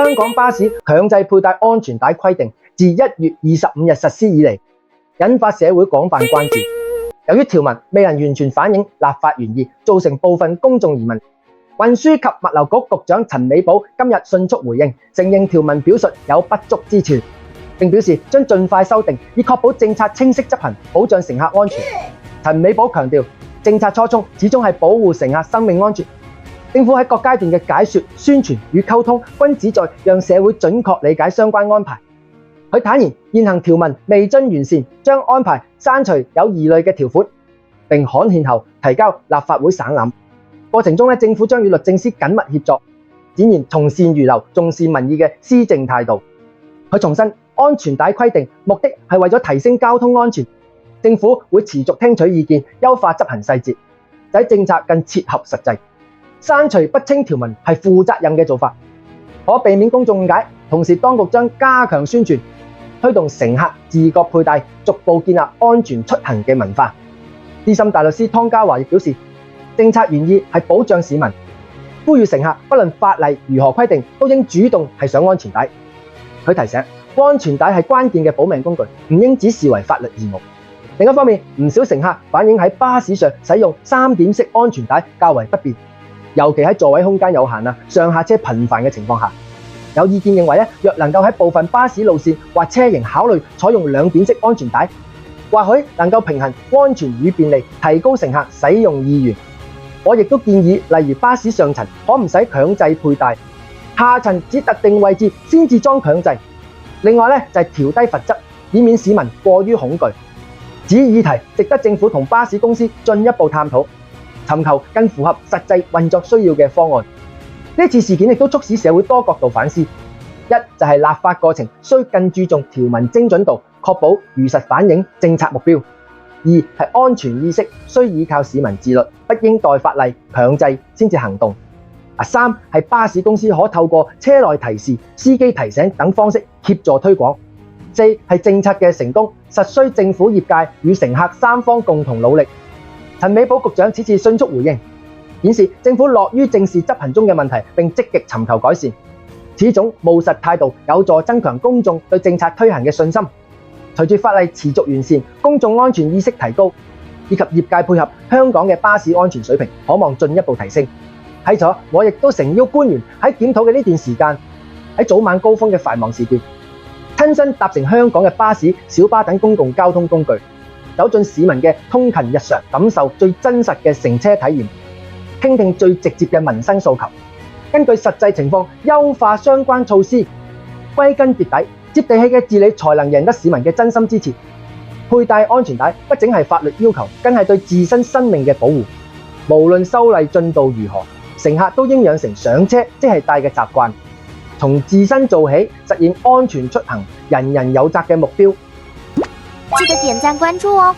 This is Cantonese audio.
香港巴士強制佩戴安全帶規定自1月25日實施以嚟，引發社會廣泛關注。由於條文未能完全反映立法原意，造成部分公眾疑問。運輸及物流局局長陳美寶今日迅速回應，承認條文表述有不足之處，並表示將盡快修訂，以確保政策清晰執行，保障乘客安全。陳美寶強調，政策初衷始終係保護乘客生命安全。政府喺各階段嘅解說、宣傳與溝通，均旨在讓社會準確理解相關安排。佢坦言，現行條文未臻完善，將安排刪除有疑慮嘅條款，並刊憲後提交立法會省覽。過程中，政府將與律政司緊密協作，展現從善如流、重視民意嘅施政態度。佢重申，安全帶規定目的係為咗提升交通安全，政府會持續聽取意見，優化執行細節，使政策更切合實際。刪除不清條文係負責任嘅做法，可避免公眾誤解。同時，當局將加強宣傳，推動乘客自覺佩戴，逐步建立安全出行嘅文化。資深大律師湯家驊亦表示，政策原意係保障市民，呼籲乘客不論法例如何規定，都應主動繫上安全帶。佢提醒，安全帶係關鍵嘅保命工具，唔應只視為法律義務。另一方面，唔少乘客反映喺巴士上使用3點式安全帶較為不便，尤其喺座位空間有限、上下車頻繁嘅情況下。有意見認為，若能夠喺部分巴士路線或車型考慮採用2點式安全帶，或許能夠平衡安全與便利，提高乘客使用意願。我亦都建議，例如巴士上層可唔使強制佩戴，下層指特定位置先至裝強制。另外就係調低罰則，以免市民過於恐懼。此議題值得政府同巴士公司進一步探討，尋求更符合實際運作需要嘅方案。呢次事件亦都促使社會多角度反思：一就係立法過程需更注重條文精準度，確保如實反映政策目標；二係安全意識需依靠市民自律，不應待法例強制先至行動；三係巴士公司可透過車內提示、司機提醒等方式協助推廣；四係政策嘅成功實需政府、業界與乘客三方共同努力。陳美寶局長此次迅速回應，顯示政府樂於正視執行中嘅問題，並積極尋求改善。此種務實態度有助增強公眾對政策推行嘅信心。隨住法例持續完善，公眾安全意識提高，以及業界配合，香港嘅巴士安全水平可望進一步提升。喺此，我亦都誠邀官員喺檢討嘅呢段時間，喺早晚高峰嘅繁忙時段，親身搭乘香港嘅巴士、小巴等公共交通工具，走進市民嘅通勤日常，感受最真實嘅乘車體驗，傾聽最直接嘅民生訴求，根據實際情況優化相關措施。歸根結底，接地氣嘅治理才能贏得市民嘅真心支持。佩戴安全帶不僅係法律要求，更係對自身生命嘅保護。無論修例進度如何，乘客都應養成上車即係戴嘅習慣，從自身做起，實現安全出行，人人有責嘅目標。記得點讚關注哦。